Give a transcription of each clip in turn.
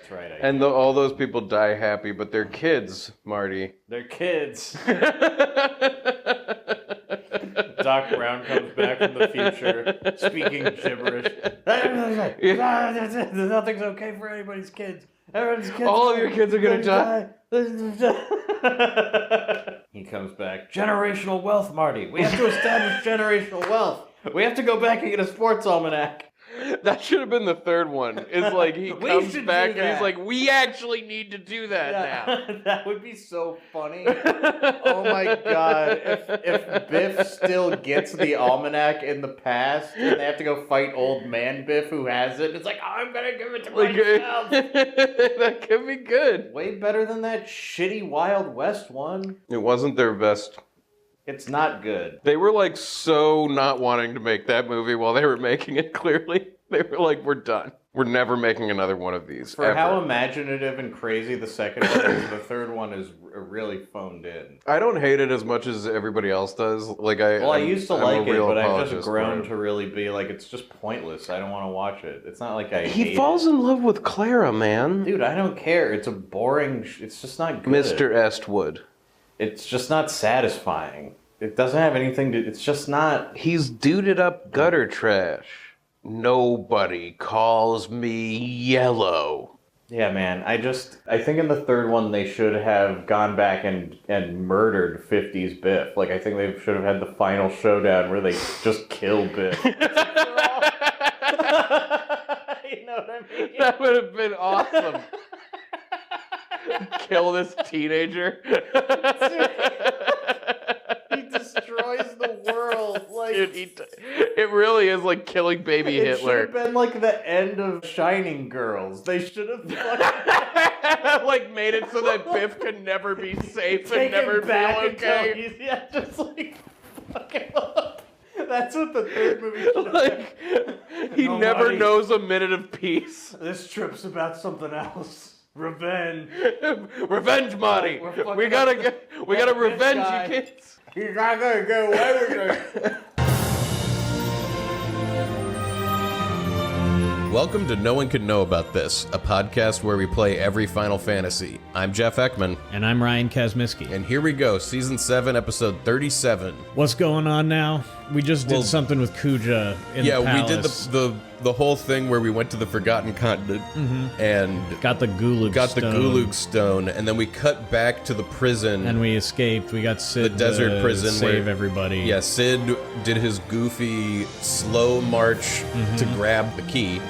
That's right. And all those people die happy, but they're kids, Marty. They're kids. Doc Brown comes back from the future, speaking gibberish. Nothing's okay for anybody's kids. Everyone's kids. All of your kids are gonna die. He comes back. Generational wealth, Marty. We have to establish generational wealth. We have to go back and get a sports almanac. That should have been the third one. It's like he comes back and he's like, we actually need to do that now. That would be so funny. Oh my god. If Biff still gets the almanac in the past and they have to go fight old man Biff who has it, it's like, oh, I'm gonna give it to myself. That could be good. Way better than that shitty Wild West one. It wasn't their best. It's not good. They were like so not wanting to make that movie while they were making it, clearly. They were like, we're done. We're never making another one of these. For how imaginative and crazy the second one is, the third one is really phoned in. I don't hate it as much as everybody else does. Like I used to like it, but I've just grown to really be like, it's just pointless. I don't want to watch it. It's not like He falls in love with Clara, man. Dude, I don't care. It's a boring... It's just not good. Mr. Estwood. It's just not satisfying. It doesn't have anything to... It's just not... He's duded up gutter trash. Nobody calls me yellow. Yeah, man. I think in the third one they should have gone back and murdered 50s Biff. Like, I think they should have had the final showdown where they just kill Biff. You know what I mean? That would have been awesome. Kill this teenager. He destroys the world. Like, dude, it really is like killing baby Hitler. It should have been like the end of Shining Girls. They should have like made it so that Biff could never be safe and never feel okay. Just like fuck him up. That's what the third movie should have been. He never knows a minute of peace. This trip's about something else. Revenge. Revenge, Marty. We gotta revenge you kids. He's not gonna get away with it. Welcome to No One Could Know About This, a podcast where we play every Final Fantasy. I'm Jeff Ekman. And I'm Ryan Kazmiski. And here we go, Season 7, Episode 37. What's going on now? We just did something with Kuja in the palace. We did the whole thing where we went to the Forgotten Continent and got the Gulug Stone, and then we cut back to the prison. And we escaped. We got Sid the desert prison save everybody. Yeah, Sid did his goofy slow march to grab the key.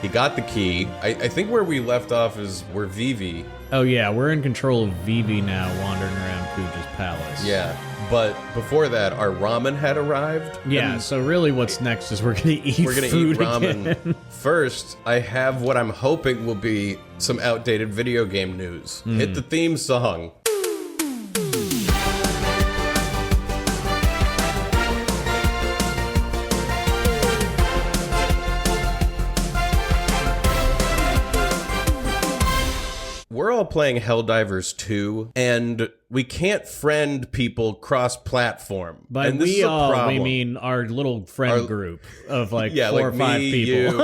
He got the key. I think where we left off is where Vivi. Oh yeah, we're in control of Vivi now, wandering around Kuja's palace. Yeah. But before that, our ramen had arrived. Yeah, so really what's next is we're gonna eat ramen. Again. First, I have what I'm hoping will be some outdated video game news. Hit the theme song. We're all playing Helldivers 2, and we can't friend people cross-platform. By and we mean our little friend group of like 4 or 5 people. You,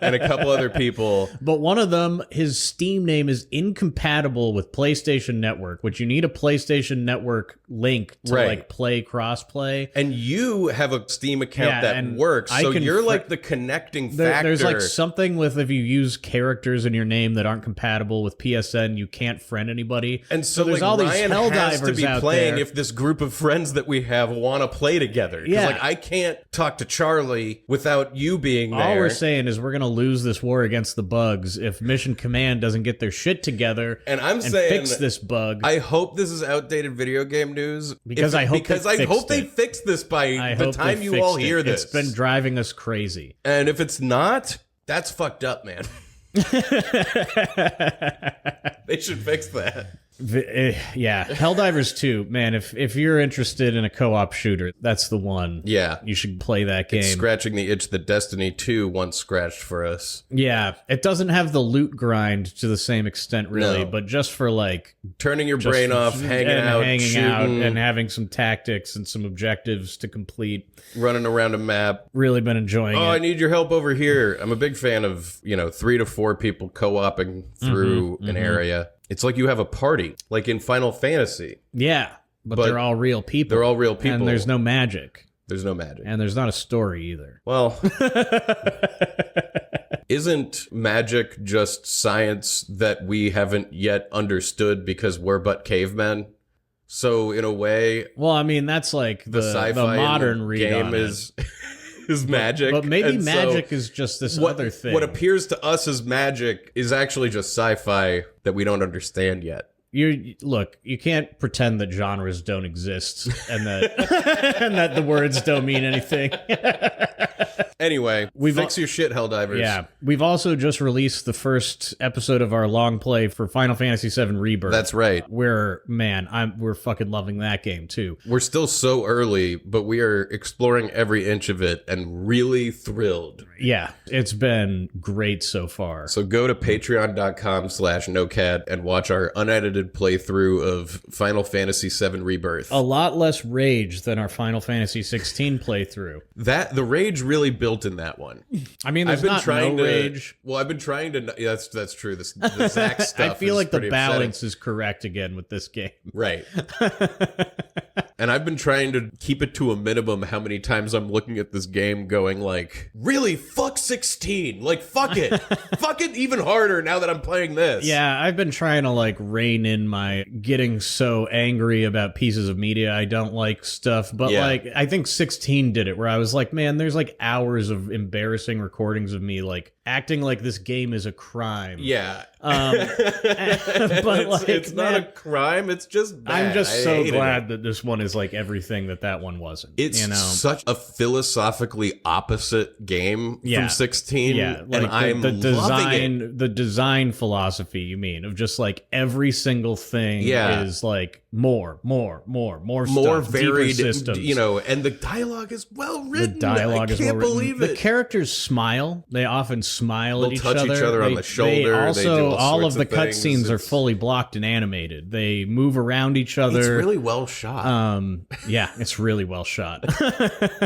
and a couple other people. But one of them, his Steam name is incompatible with PlayStation Network, which you need a PlayStation Network link to like play cross-play. And you have a Steam account that works, so you're like the connecting factor. There's like something with if you use characters in your name that aren't compatible with PSN, you can't friend anybody. And so there's like, all these Ryan has to be out playing there. If this group of friends that we have want to play together. Because like I can't talk to Charlie without you being there. All we're saying is we're going to lose this war against the bugs if Mission Command doesn't get their shit together and fix this bug. I hope this is outdated video game news. Because I hope they fix this by the time you all hear this. It's been driving us crazy. And if it's not, that's fucked up, man. They should fix that. Yeah, Helldivers 2, man, if you're interested in a co-op shooter, that's the one. Yeah. You should play that game. It's scratching the itch that Destiny 2 once scratched for us. Yeah, it doesn't have the loot grind to the same extent, really, but just for like... turning your brain off, hanging out, and having some tactics and some objectives to complete. Running around a map. Really been enjoying it. I need your help over here. I'm a big fan of, 3 to 4 people co-oping through an area. It's like you have a party, like in Final Fantasy. Yeah, but they're all real people. They're all real people. And there's no magic. There's no magic. And there's not a story either. Well, isn't magic just science that we haven't yet understood because we're but cavemen? So in a way, well, I mean, that's like the sci-fi modern read game on is magic. But maybe and magic is just this other thing. What appears to us as magic is actually just sci-fi that we don't understand yet. Look, you can't pretend that genres don't exist and that and that the words don't mean anything. Anyway, fix your shit, Helldivers. Yeah. We've also just released the first episode of our long play for Final Fantasy VII Rebirth. That's right. We're fucking loving that game too. We're still so early, but we are exploring every inch of it and really thrilled. Yeah, it's been great so far. So go to patreon.com/NoCat and watch our unedited playthrough of Final Fantasy VII Rebirth. A lot less rage than our Final Fantasy 16 playthrough. The rage really built in that one. I mean, there's no rage. Well, I've been trying to... Yeah, that's true. The Zack stuff I feel like the balance upsetting. Is correct again with this game. Right. And I've been trying to keep it to a minimum how many times I'm looking at this game going like, really, fuck 16. Like, fuck it. Fuck it even harder now that I'm playing this. Yeah, I've been trying to like rein in my getting so angry about pieces of media I don't like stuff. But like, I think 16 did it where I was like, man, there's like hours of embarrassing recordings of me like acting like this game is a crime. Yeah. But like, it's not a crime. It's just bad. I'm just so glad that this one is like everything that one wasn't. It's such a philosophically opposite game from 16. Yeah, like and I'm loving it. The design philosophy, you mean, of just like every single thing is like more stuff, varied systems. And the dialogue is well written. The dialogue is well written. Believe it. The characters smile. They often smile They'll at each touch other. each other on the shoulder. They also, they do all of the things. cutscenes are fully blocked and animated. They move around each other. It's really well shot. Yeah, it's really well shot.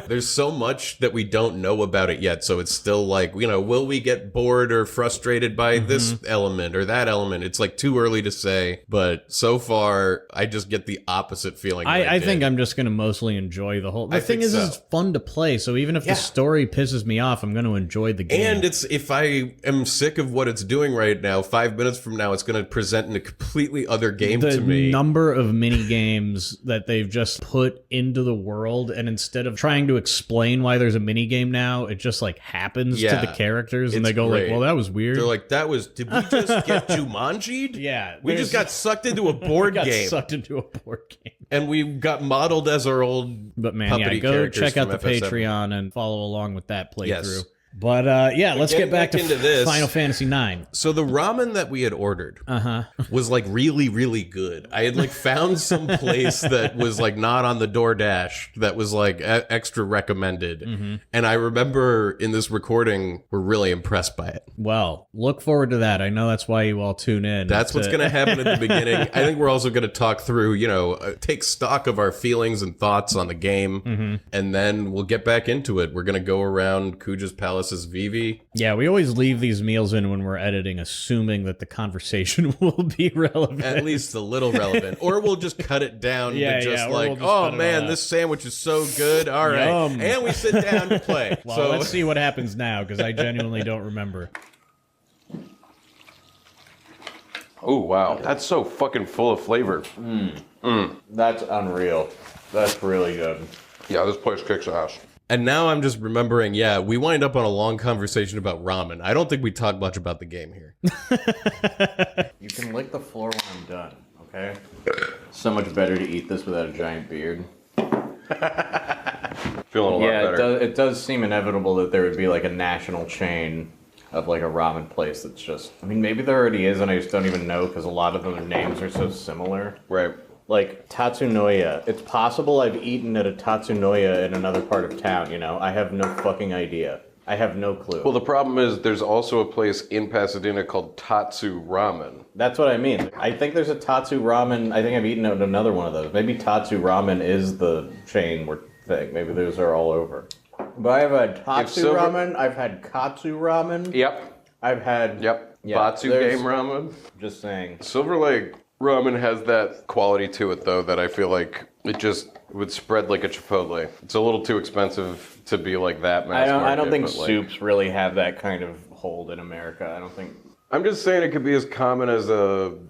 There's so much that we don't know about it yet, so it's still like, will we get bored or frustrated by this element or that element? It's like too early to say, but so far I just get the opposite feeling. I think I'm just going to mostly enjoy the whole... The thing is, it's fun to play, so even if the story pisses me off, I'm going to enjoy the game. And if I am sick of what it's doing right now, 5 minutes from now, it's going to present in a completely other game to me. The number of mini games that they've just put into the world, and instead of trying to explain why there's a mini game now, it just like happens to the characters, and they go like, well, that was weird. They're like, did we just get Jumanji'd? Yeah. We just got sucked into a board game. Sucked into a board game. And we got modeled as our old go check out the FS7. Patreon and follow along with that playthrough. Yes. But let's get back to this. Final Fantasy 9. So the ramen that we had ordered was like really, really good. I had like found some place that was like not on the DoorDash that was like extra recommended. And I remember in this recording, we're really impressed by it. Well, look forward to that. I know that's why you all tune in. That's what's going to happen at the beginning. I think we're also going to talk through, take stock of our feelings and thoughts on the game. And then we'll get back into it. We're going to go around Kuja's palace as Vivi. Yeah, we always leave these meals in when we're editing, assuming that the conversation will be relevant. At least a little relevant. Or we'll just cut it down to just oh man, this sandwich is so good. All right. Yum. And we sit down to play. Well, let's see what happens now, because I genuinely don't remember. Oh, wow. That's so fucking full of flavor. That's unreal. That's really good. Yeah, this place kicks ass. And now I'm just remembering, we wind up on a long conversation about ramen. I don't think we talk much about the game here. You can lick the floor when I'm done, okay? So much better to eat this without a giant beard. Feeling a lot better. It does seem inevitable that there would be like a national chain of like a ramen place that's just, I mean, maybe there already is and I just don't even know because a lot of their names are so similar. Right. Like Tatsunoya. It's possible I've eaten at a Tatsunoya in another part of town, you know? I have no fucking idea. I have no clue. Well, the problem is there's also a place in Pasadena called Tatsu Ramen. That's what I mean. I think there's a Tatsu Ramen. I think I've eaten at another one of those. Maybe Tatsu Ramen is the chain thing. Maybe those are all over. But I've had Tatsu Ramen. I've had Katsu Ramen. Yep. I've had... Yep. Yeah, Batsu Game Ramen. Just saying. Silver Lake Ramen has that quality to it, though, that I feel like it just would spread like a Chipotle. It's a little too expensive to be like that mass market. I don't think but, like, soups really have that kind of hold in America. I don't think... I'm just saying it could be as common as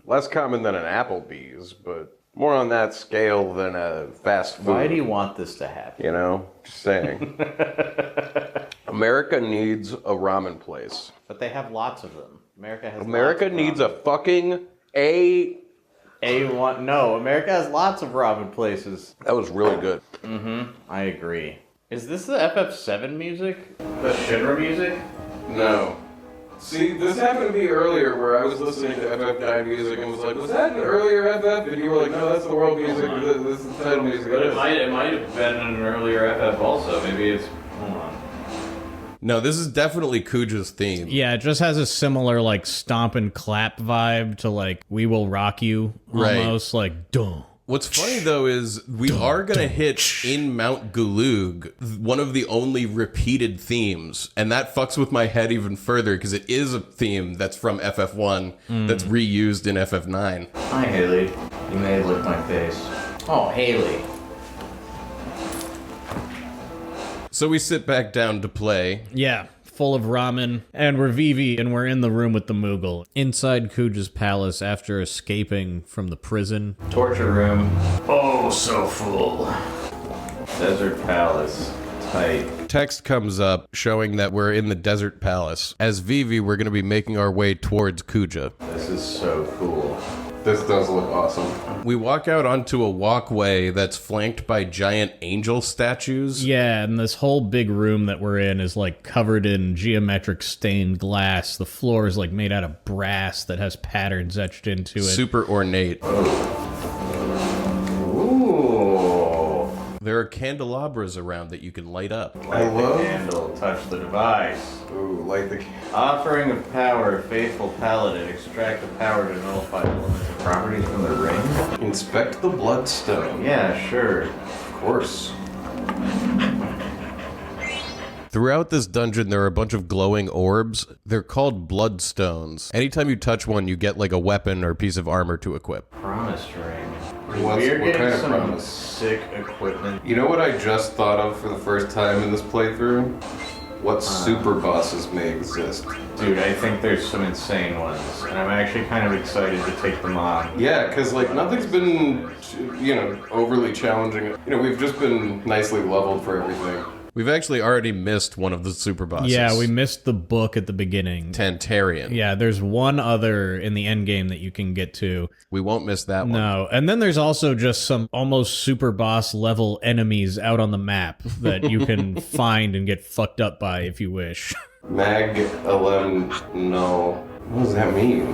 less common than an Applebees, but more on that scale than a fast food. Why do you want this to happen? You know? Just saying. America needs a ramen place. But they have lots of them. America needs a fucking A1. No, America has lots of ramen places. That was really good. Mm-hmm. I agree. Is this the FF7 music? The Shinra music? No. See, this happened to me earlier where I was listening to FF9 music and was like, was that an earlier FF? And you were like, no, that's the world music. This is the title music. But it might have been an earlier FF also. Maybe it's... Hold on. No, this is definitely Kuja's theme. Yeah, it just has a similar, like, stomp and clap vibe to, like, We Will Rock You, almost, like, duh. What's funny, though, is we are going to hit in Mount Gulug one of the only repeated themes, and that fucks with my head even further, because it is a theme that's from FF1 that's reused in FF9. Hi, Haley. You may have licked my face. Oh, Haley. So we sit back down to play. Yeah, full of ramen, and we're Vivi, and we're in the room with the Moogle. Inside Kuja's palace after escaping from the prison. Torture room. Oh, so full. Desert palace. Tight. Text comes up showing that we're in the desert palace. As Vivi, we're going to be making our way towards Kuja. This is so cool. This does look awesome. We walk out onto a walkway that's flanked by giant angel statues. Yeah, and this whole big room that we're in is like covered in geometric stained glass. The floor is like made out of brass that has patterns etched into it. Super ornate. Ooh. There are candelabras around that you can light up. Light the candle, touch the device. Ooh, light the Offering of power, faithful paladin. Extract the power to nullify elements and properties from the ring. Inspect the bloodstone. Yeah, sure. Of course. Throughout this dungeon, there are a bunch of glowing orbs. They're called bloodstones. Anytime you touch one, you get like a weapon or piece of armor to equip. Promise ring. What We're getting kind of some promise? sick equipment. You know what I just thought of for the first time in this playthrough? What super bosses may exist. Dude, I think there's some insane ones, and I'm actually kind of excited to take them on. Yeah, because like nothing's been, you know, overly challenging. You know, we've just been nicely leveled for everything. We've actually already missed one of the super bosses. Yeah, we missed the book at the beginning. Tantarian. Yeah, there's one other in the end game that you can get to. We won't miss that one. No, and then there's also just some almost super boss level enemies out on the map that you can find and get fucked up by if you wish. Mag no. What does that mean?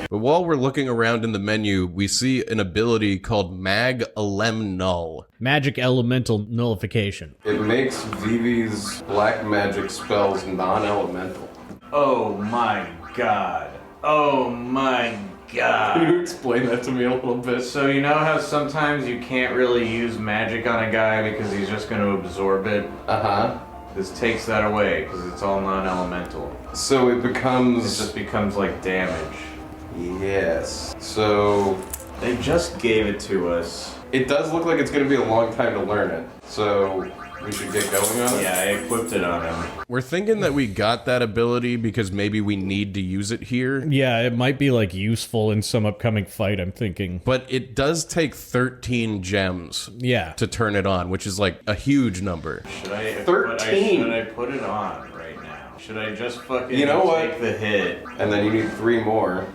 But while we're looking around in the menu, we see an ability called Mag Null. Magic elemental nullification. It makes Vivi's black magic spells non-elemental. Oh my god. Oh my god. Can you explain that to me a little bit? So you know how sometimes you can't really use magic on a guy because he's just going to absorb it? Uh-huh. This takes that away because it's all non-elemental. So it becomes... It just becomes like damage. Yes. So... They just gave it to us. It does look like it's going to be a long time to learn it. So we should get going on it? Yeah, I equipped it on him. We're thinking that we got that ability because maybe we need to use it here. Yeah, it might be like useful in some upcoming fight, I'm thinking. But it does take 13 gems to turn it on, which is like a huge number. Should I 13? Should I put it on right now? Should I just fucking You know what? take the hit? And then you need 3 more.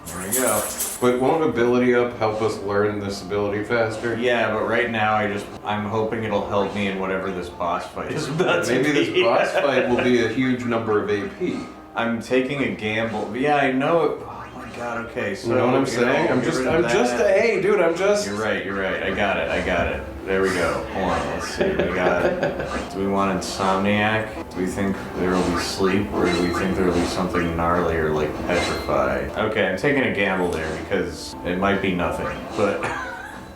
There we go. But won't ability up help us learn this ability faster? Yeah, but right now I'm hoping it'll help me in whatever this boss fight is about. Maybe this boss fight will be a huge number of AP. I'm taking a gamble. Yeah, I know it. Oh my god, okay, so... You know what I'm saying? Hey, dude, I'm just... You're right, I got it. There we go. Hold on, let's see. We got... Do we want Insomniac? Do we think there will be sleep, or do we think there will be something gnarly or like petrify? Okay, I'm taking a gamble there because it might be nothing, but...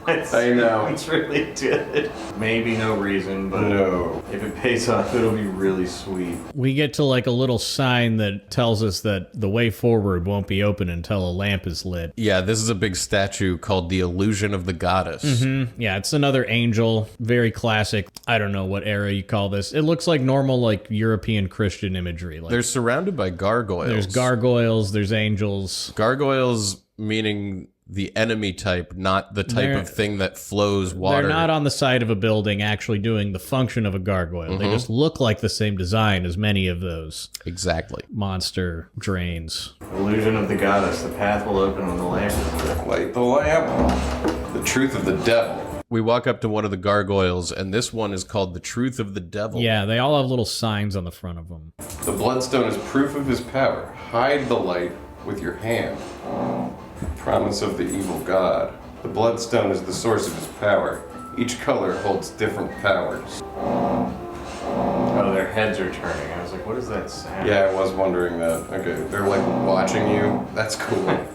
I know. It's really good. Maybe no reason, but no. If it pays off, it'll be really sweet. We get to like a little sign that tells us that the way forward won't be open until a lamp is lit. Yeah, this is a big statue called the Illusion of the Goddess. Mm-hmm. Yeah, it's another angel. Very classic. I don't know what era you call this. It looks like normal like European Christian imagery. Like, they're surrounded by gargoyles. There's gargoyles, there's angels. Gargoyles meaning... the enemy type, not the type of thing that flows water. They're not on the side of a building actually doing the function of a gargoyle. They just look like the same design as many of those. Exactly. Monster drains. Illusion of the Goddess. The path will open when the lamp is lit. Light the lamp. The truth of the devil. We walk up to one of the gargoyles, and this one is called the Truth of the Devil. Yeah, they all have little signs on the front of them. The bloodstone is proof of his power. Hide the light with your hand. Promise of the evil god. The bloodstone is the source of his power. Each color holds different powers. Oh, their heads are turning. I was like, what is that sound? Yeah, I was wondering that. Okay, they're like watching you. That's cool.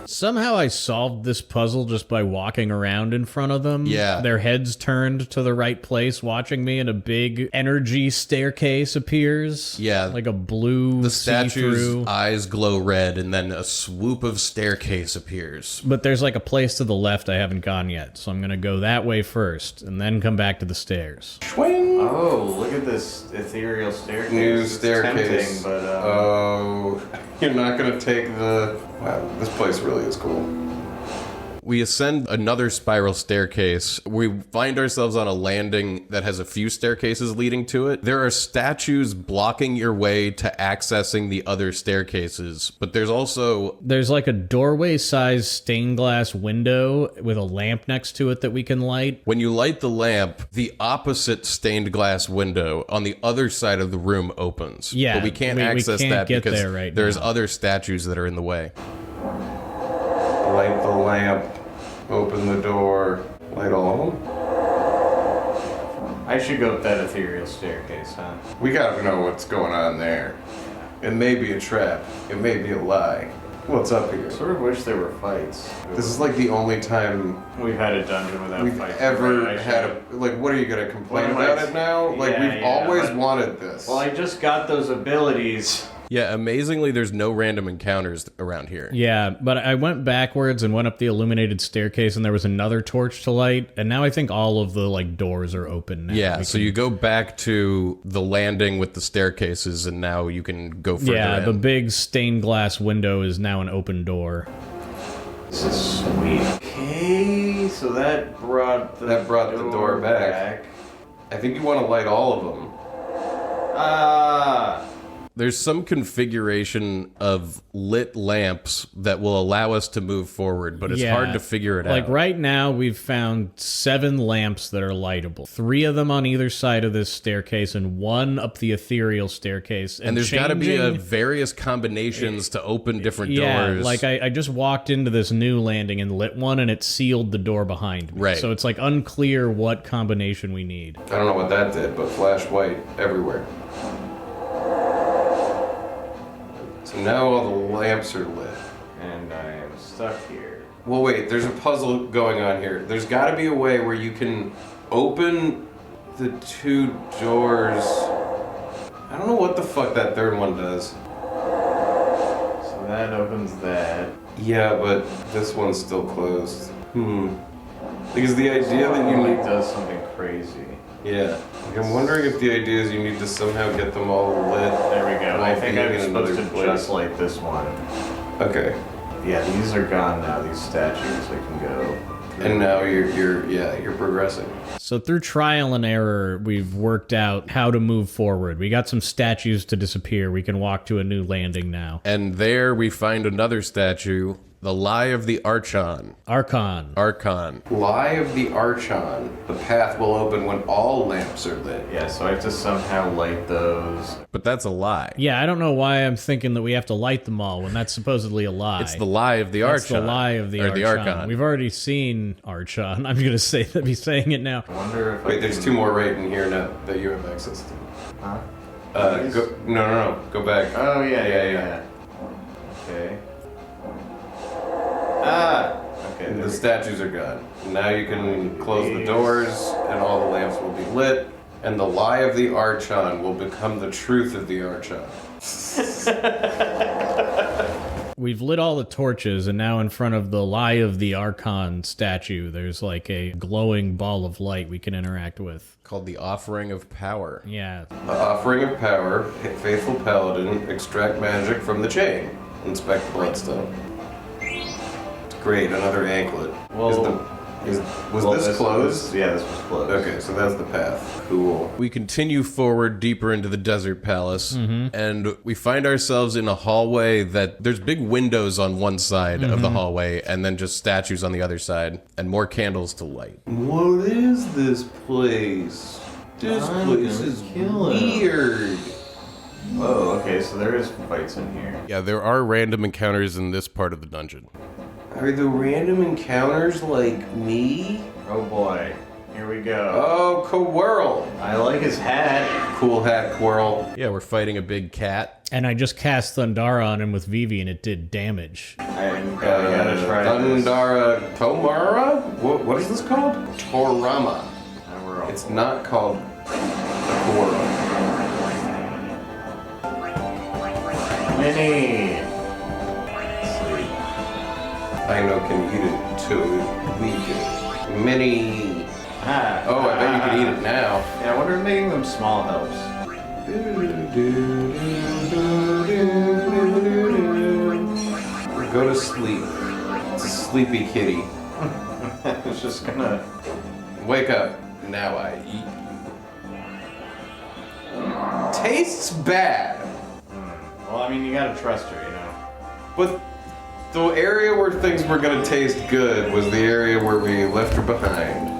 Somehow I solved this puzzle just by walking around in front of them. Yeah. Their heads turned to the right place watching me, and a big energy staircase appears. Yeah. Like a blue The statue's see-through. eyes glow red, and then a swoop of staircase appears. But there's like a place to the left I haven't gone yet, so I'm gonna go that way first, and then come back to the stairs. Swing! Oh, look at this ethereal staircase. New It's staircase. tempting, but, Oh, you're not gonna take the... Wow, this place really is cool. We ascend another spiral staircase. We find ourselves on a landing that has a few staircases leading to it. There are statues blocking your way to accessing the other staircases, but there's also... There's like a doorway-sized stained glass window with a lamp next to it that we can light. When you light the lamp, the opposite stained glass window on the other side of the room opens. Yeah, but we can't we access can't that get because there right there's now. other statues that are in the way. Light the lamp, open the door, light all of them. I should go up that ethereal staircase, huh? We gotta know what's going on there. It may be a trap. It may be a lie. What's up here? I sort of wish there were fights. This is like the only time We've had a dungeon without we've fights. ever I had should- a... Like, what are you gonna complain What am I- about it now? Like, Yeah, we've yeah, always but- wanted this. Well, I just got those abilities. Yeah, amazingly, there's no random encounters around here. Yeah, but I went backwards and went up the illuminated staircase, and there was another torch to light, and now I think all of the like doors are open now. Yeah, so you go back to the landing with the staircases, and now you can go further Yeah, in. the big stained glass window is now an open door. This is sweet. Okay, so that brought the door back. I think you want to light all of them. Ah. There's some configuration of lit lamps that will allow us to move forward, but it's hard to figure it Like out. right now, we've found 7 lamps that are lightable. 3 of them on either side of this staircase, and 1 up the ethereal staircase. And there's got to be various combinations to open different doors. Like I just walked into this new landing and lit one, and it sealed the door behind me. Right. So it's like unclear what combination we need. I don't know what that did, but flash white everywhere. So now all the lamps are lit. And I am stuck here. Well, wait, there's a puzzle going on here. There's got to be a way where you can open the 2 doors. I don't know what the fuck that third one does. So that opens that. Yeah, but this one's still closed. Because the idea that you It need... does something crazy. Yeah. Like, I'm wondering if the idea is you need to somehow get them all lit. There we go. I think being I'm in supposed another to place. just light this one. Okay. Yeah, these are gone now, these statues. I can go. And now you're progressing. So through trial and error, we've worked out how to move forward. We got some statues to disappear. We can walk to a new landing now. And there we find another statue. The Lie of the Archon. Archon. Lie of the Archon. The path will open when all lamps are lit. Yeah, so I have to somehow light those. But that's a lie. Yeah, I don't know why I'm thinking that we have to light them all when that's supposedly a lie. It's the Lie of the Archon. It's the Lie of the Archon. The Archon. We've already seen Archon. I'm going to be saying it now. I wonder if Wait, there's two more right in here now that you have access to. Huh? No. Go back. Oh, yeah. Okay. Okay. The statues are gone. Now you can close the doors, and all the lamps will be lit, and the Lie of the Archon will become the truth of the Archon. We've lit all the torches, and now in front of the Lie of the Archon statue, there's like a glowing ball of light we can interact with. Called the Offering of Power. Yeah. The Offering of Power, faithful paladin, extract magic from the chain. Inspect bloodstone. Great, another anklet. Well, was this closed? Yeah, this was closed. Okay, so that's the path. Cool. We continue forward deeper into the desert palace, and we find ourselves in a hallway that there's big windows on one side of the hallway, and then just statues on the other side, and more candles to light. What is this place? This place is weird. Whoa, okay, so there is fights in here. Yeah, there are random encounters in this part of the dungeon. Are the random encounters like me? Oh boy, here we go. Oh, Quirrell. I like his hat. Cool hat, Quirrell. Yeah, we're fighting a big cat. And I just cast Thundara on him with Vivi, and it did damage. I gotta try Thundara Tomara? What is this called? Torama. It's not called Torama. Mini. I know can eat it too. We can. Mini. Oh, I bet you can eat it now. Yeah, I wonder if making them small helps. Go to sleep. It's a sleepy kitty. It's just gonna... Wake up. Now I eat you. Tastes bad. Well, I mean, you gotta trust her, you know. But the area where things were gonna taste good was the area where we left her behind.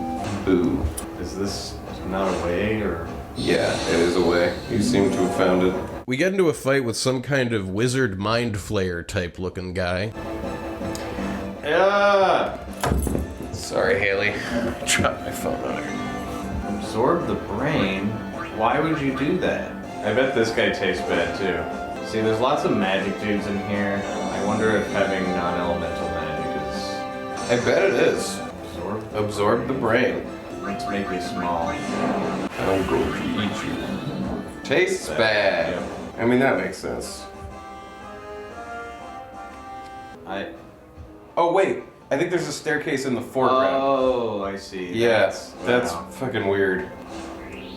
Boo. Is this not a way, or...? Yeah, it is a way. You seem to have found it. We get into a fight with some kind of wizard mind flayer type looking guy. Yeah. Sorry, Haley. I dropped my phone on her. Absorb the brain? Why would you do that? I bet this guy tastes bad, too. See, there's lots of magic dudes in here. I wonder if having non-elemental magic is... I bet it is. Absorb the brain. Let's make you small. I'm going to eat you. Tastes bad. Yeah. I mean, that makes sense. Oh, wait. I think there's a staircase in the foreground. Oh, I see. Yes, that's fucking weird.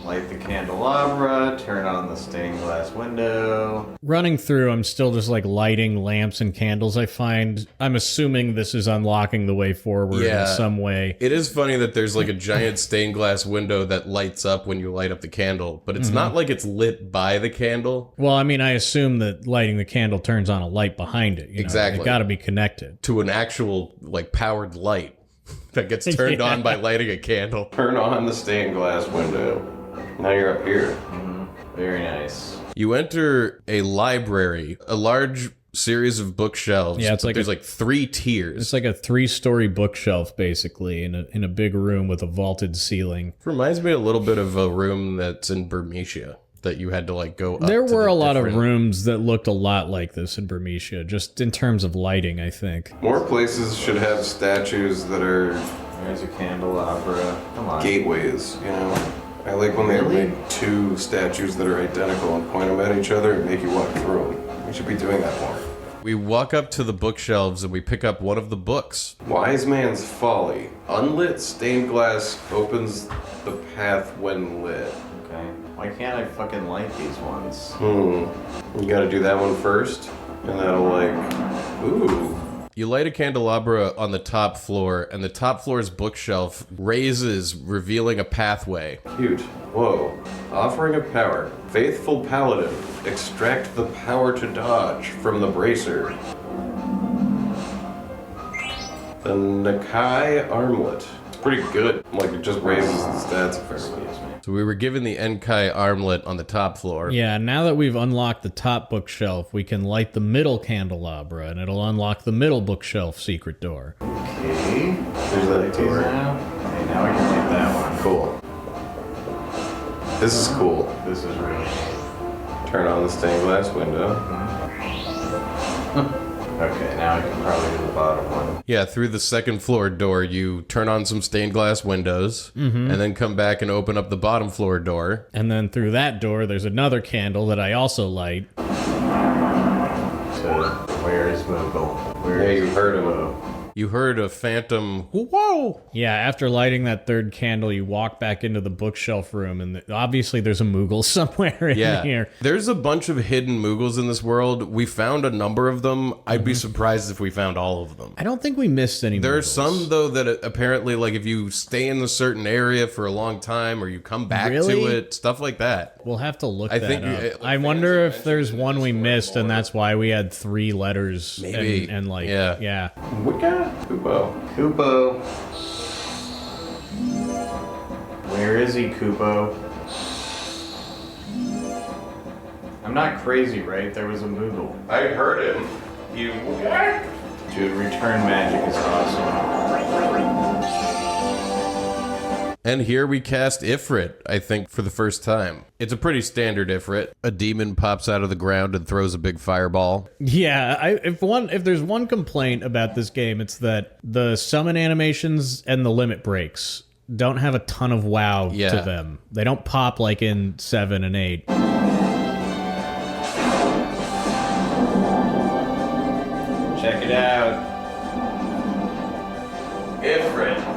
Light the candelabra, turn on the stained glass window. Running through, I'm still just like lighting lamps and candles, I'm assuming this is unlocking the way forward in some way. It is funny that there's like a giant stained glass window that lights up when you light up the candle, but it's not like it's lit by the candle. Well, I mean, I assume that lighting the candle turns on a light behind it. Exactly. It gotta be connected. To an actual, like, powered light that gets turned on by lighting a candle. Turn on the stained glass window. Now you're up here. Very nice. You enter a library, a large series of bookshelves. Yeah, it's like there's like 3 tiers. It's like a 3-story bookshelf, basically, in a big room with a vaulted ceiling. It reminds me a little bit of a room that's in Burmecia that you had to like go up. There were a lot of rooms that looked a lot like this in Burmecia, just in terms of lighting, I think. More places should have statues that are... There's a candelabra. Come on. Gateways, you know? I like when they make 2 statues that are identical and point them at each other and make you walk through them. We should be doing that more. We walk up to the bookshelves and we pick up one of the books. Wise Man's Folly. Unlit stained glass opens the path when lit. Okay. Why can't I fucking light these ones? You gotta do that one first, and that'll like... Ooh. You light a candelabra on the top floor, and the top floor's bookshelf raises, revealing a pathway. Cute. Whoa. Offering of power. Faithful paladin. Extract the power to dodge from the bracer. The Nakai armlet. It's pretty good. Like, it just raises the stats a fair bit. So we were given the Enkai armlet on the top floor. Yeah, now that we've unlocked the top bookshelf, we can light the middle candelabra, and it'll unlock the middle bookshelf secret door. Okay. There's that door. Okay, now we can light that one. Cool. This is cool. This is really neat. Turn on the stained glass window. Okay, now I can probably do the bottom one. Yeah, through the second floor door, you turn on some stained glass windows, and then come back and open up the bottom floor door. And then through that door, there's another candle that I also light. So, where is Moogle? Yeah, you heard him. You heard a phantom, whoa! Yeah, after lighting that third candle, you walk back into the bookshelf room, and obviously there's a Moogle somewhere in here. There's a bunch of hidden Moogles in this world. We found a number of them. I'd be surprised if we found all of them. I don't think we missed any There are Moogles. some, though, that apparently, like, if you stay in a certain area for a long time, or you come back to it, stuff like that. We'll have to look I that think up. I wonder if there's one we missed, and that's why we had 3 letters. Maybe. And like, yeah. Wicca? Kupo. Kupo. Where is he, Kupo? I'm not crazy, right? There was a Moogle. I heard him. You. Dude, return magic is awesome. And here we cast Ifrit, I think, for the first time. It's a pretty standard Ifrit. A demon pops out of the ground and throws a big fireball. Yeah, if there's one complaint about this game, it's that the summon animations and the limit breaks don't have a ton of wow to them. They don't pop like in 7 and 8. Check it out. Ifrit.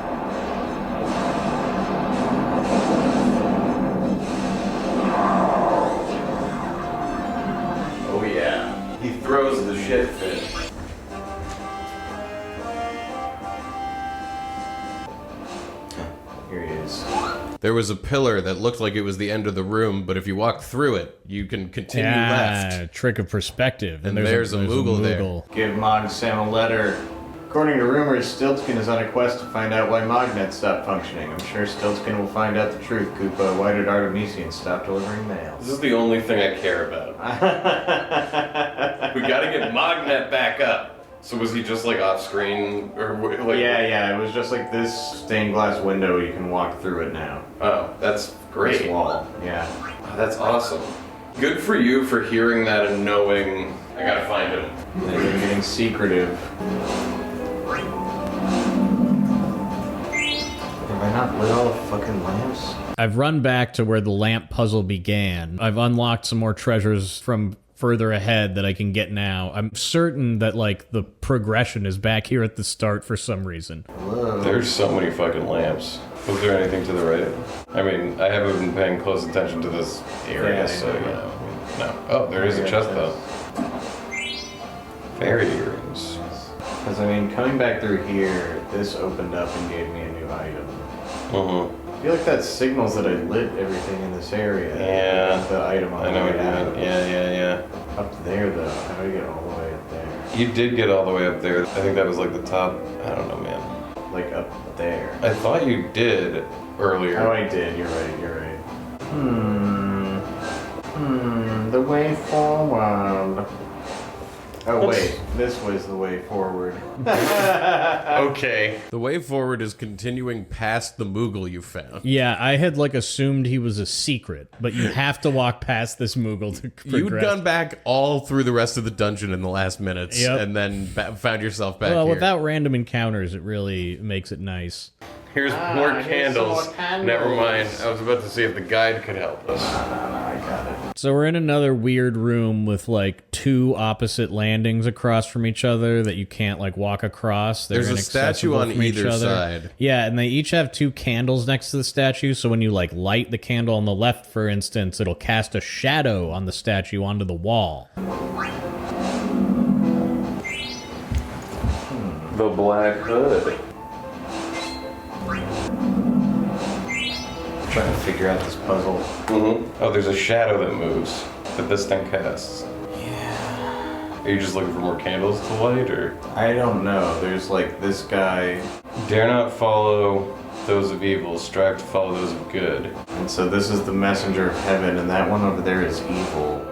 Oh yeah. He throws the shit fit. Here he is. There was a pillar that looked like it was the end of the room, but if you walk through it, you can continue left. Trick of perspective. And there's a Moogle there. Give Mog Sam a letter. According to rumors, Stiltskin is on a quest to find out why Mognet stopped functioning. I'm sure Stiltskin will find out the truth, Koopa. Why did Artemisian stop delivering mail? This is the only thing I care about. We gotta get Mognet back up. So was he just like off screen or like? Yeah. It was just like this stained glass window. You can walk through it now. Oh, that's great. This wall. Yeah. Oh, that's awesome. Good for you for hearing that and knowing I gotta find him. And you're getting secretive. Have I not lit all the fucking lamps? I've run back to where the lamp puzzle began. I've unlocked some more treasures from further ahead that I can get now. I'm certain that, like, the progression is back here at the start for some reason. Whoa. There's so many fucking lamps. Was there anything to the right? I mean, I haven't been paying close attention to this area, so, you know. No. Oh, there is a chest, though. Fairy earrings. Because, I mean, coming back through here, this opened up and gave me a new item. Mm-hmm. I feel like that signals that I lit everything in this area. Yeah. The item on I know the what way you out. mean. Yeah. Up there, though. How do I get all the way up there? You did get all the way up there. I think that was like the top. I don't know, man. Like up there. I thought you did earlier. Oh, I did. You're right. The way forward. Oh, wait. This was the way forward. Okay. The way forward is continuing past the Moogle you found. Yeah, I had, like, assumed he was a secret, but you have to walk past this Moogle to progress. You'd gone back all through the rest of the dungeon in the last minutes, and then found yourself back Well, here. without random encounters, it really makes it nice. Here's more here's candles. some more candles. Never mind. I was about to see if the guide could help us. I got it. So we're in another weird room with, like, 2 opposite landings across from each other that you can't, like, walk across. They're There's a statue inaccessible on from each either other. side. Yeah, and they each have 2 candles next to the statue, so when you, like, light the candle on the left, for instance, it'll cast a shadow on the statue onto the wall. The Black Hood. Trying to figure out this puzzle. Mm-hmm. Oh, there's a shadow that moves that this thing casts. Yeah. Are you just looking for more candles to light, or? I don't know. There's like this guy. Dare not follow those of evil, strive to follow those of good. And so this is the messenger of heaven, and that one over there is evil.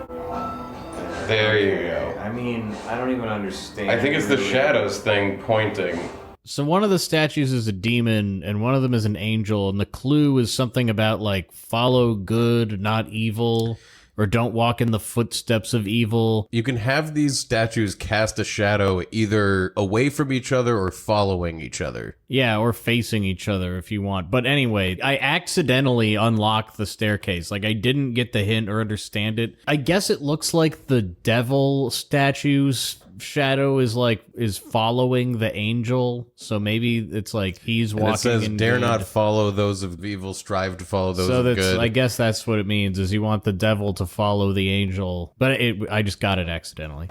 There you go. I mean, I don't even understand. I think it's the shadows thing pointing. So one of the statues is a demon, and one of them is an angel, and the clue is something about, like, follow good, not evil, or don't walk in the footsteps of evil. You can have these statues cast a shadow either away from each other or following each other. Yeah, or facing each other if you want. But anyway, I accidentally unlocked the staircase. Like, I didn't get the hint or understand it. I guess it looks like the devil statue's shadow is following the angel, so maybe it's like he's walking. And it says, in "Dare good. Not follow those of evil, strive to follow those So of that's, good." I guess that's what it means. Is you want the devil to follow the angel, but I just got it accidentally.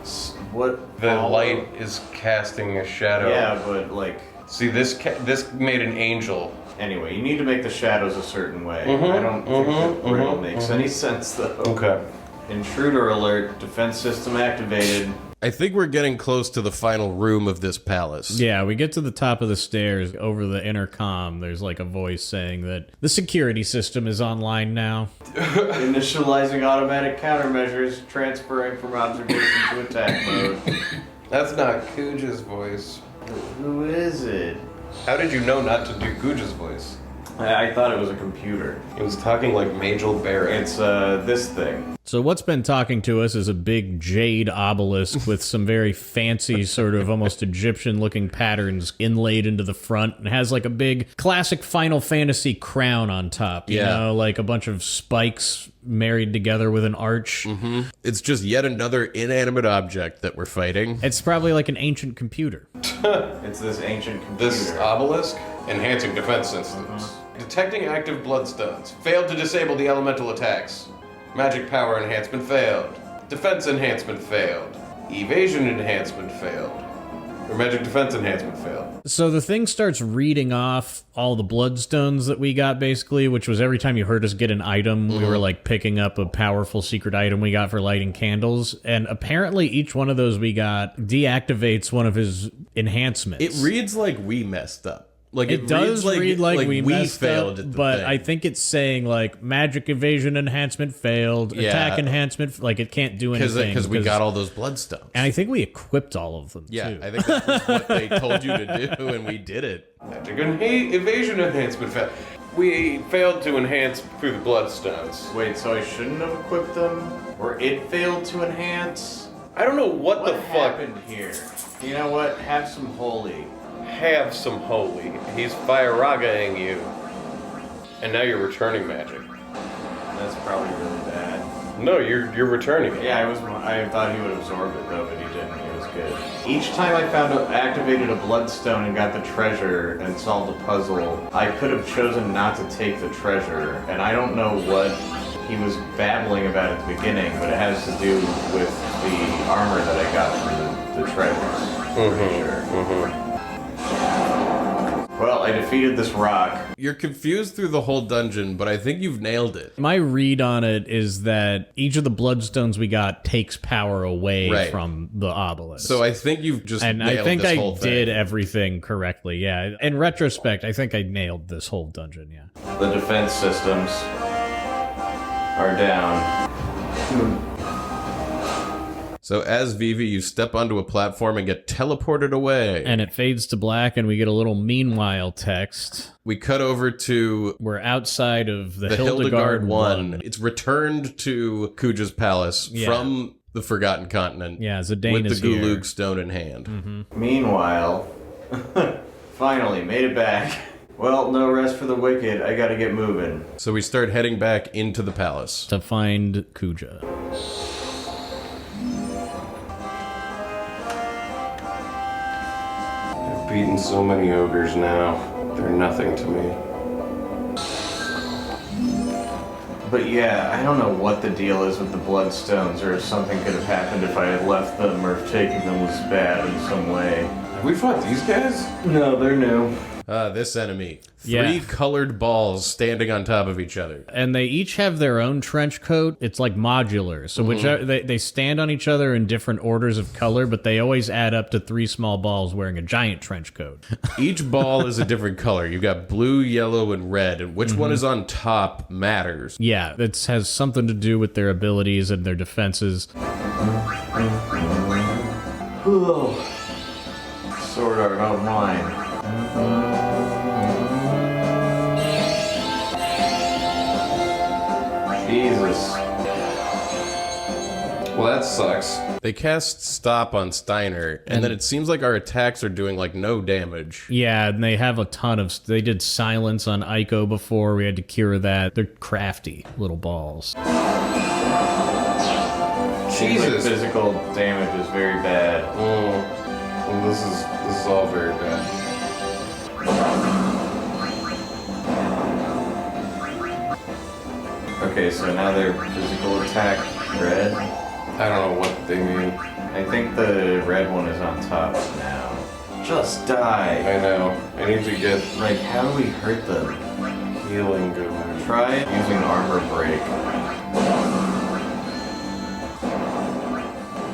What? The light is casting a shadow. Yeah, but like. See, this made an angel. Anyway, you need to make the shadows a certain way. I don't think the riddle makes any sense though. Okay. Intruder alert. Defense system activated. I think we're getting close to the final room of this palace. Yeah, we get to the top of the stairs. Over the intercom, there's like a voice saying that the security system is online now. Initializing automatic countermeasures, transferring from observation to attack mode. That's not Kuja's voice. Who is it? How did you know not to do Kuja's voice? I thought it was a computer. It was talking like Majel Barrett. It's this thing. So what's been talking to us is a big jade obelisk with some very fancy sort of almost Egyptian-looking patterns inlaid into the front. And has like a big classic Final Fantasy crown on top. You know, like a bunch of spikes married together with an arch. Mm-hmm. It's just yet another inanimate object that we're fighting. It's probably like an ancient computer. It's this ancient computer. This obelisk? Enhancing defense systems. Detecting active bloodstones. Failed to disable the elemental attacks. Magic power enhancement failed. Defense enhancement failed. Evasion enhancement failed. Or magic defense enhancement failed. So the thing starts reading off all the bloodstones that we got, basically, which was every time you heard us get an item, we were like picking up a powerful secret item we got for lighting candles. And apparently each one of those we got deactivates one of his enhancements. It reads like we messed up. Like it does read like we messed failed up, at the but thing. I think it's saying like magic evasion enhancement failed, attack enhancement, like it can't do anything. Because we got all those bloodstones. And I think we equipped all of them, too. I think that was what they told you to do, and we did it. Magic evasion enhancement failed. We failed to enhance through the bloodstones. Wait, so I shouldn't have equipped them? Or it failed to enhance? I don't know what the fuck happened here. You know what? Have some holy. Have some holy. He's fire-ragaing you. And now you're returning magic. That's probably really bad. No, you're returning it. Yeah, I thought he would absorb it though, but he didn't. He was good. Each time I activated a bloodstone and got the treasure and solved a puzzle, I could have chosen not to take the treasure. And I don't know what he was babbling about at the beginning, but it has to do with the armor that I got from the treasures. Pretty sure. Well, I defeated this rock. You're confused through the whole dungeon, but I think you've nailed it. My read on it is that each of the bloodstones we got takes power away from the obelisk. So I think you've just and nailed I think this I whole thing. did everything correctly. Yeah. In retrospect, I think I nailed this whole dungeon. Yeah. The defense systems are down. So as Vivi, you step onto a platform and get teleported away. And it fades to black, and we get a little meanwhile text. We cut over to... We're outside of the Hildegard 1. It's returned to Kuja's palace from the Forgotten Continent. Yeah, Zidane with is the here. Gulug stone in hand. Meanwhile, finally made it back. Well, no rest for the wicked. I gotta get moving. So we start heading back into the palace. To find Kuja. I've beaten so many ogres now. They're nothing to me. But yeah, I don't know what the deal is with the bloodstones, or if something could have happened if I had left them, or if taking them was bad in some way. Have we fought these guys? No, they're new. This enemy. Three colored balls standing on top of each other. And they each have their own trench coat. It's like modular. So whichever, they stand on each other in different orders of color, but they always add up to 3 small balls wearing a giant trench coat. Each ball is a different color. You've got blue, yellow, and red. And which one is on top matters. Yeah, it has something to do with their abilities and their defenses. Sword art online. Jesus. Well, that sucks. They cast stop on Steiner, and then it seems like our attacks are doing, like, no damage. Yeah, and they have a ton of... They did silence on Aiko before. We had to cure that. They're crafty little balls. Jesus. Like physical damage is very bad. Well, this is all very bad. Okay, so now their physical attack red. I don't know what they mean. I think the red one is on top now. Just die. I know. I need to get Like, how do we hurt them? healing going. Try it using armor break.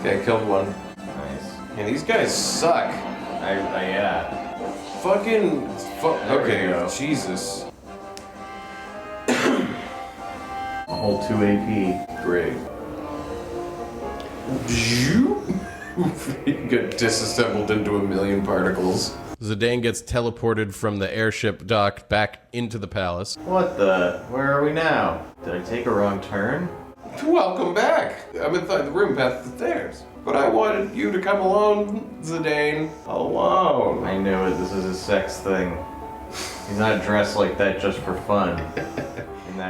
Okay, I killed one. Nice. Man, these guys suck. Yeah. Fucking. There we Okay, go. Jesus. A whole 2 AP. Great. You get disassembled into a million particles. Zidane gets teleported from the airship dock back into the palace. What the? Where are we now? Did I take a wrong turn? Welcome back. I'm inside the room past the stairs. But I wanted you to come alone, Zidane. Alone. I knew it. This is a sex thing. He's not dressed like that just for fun.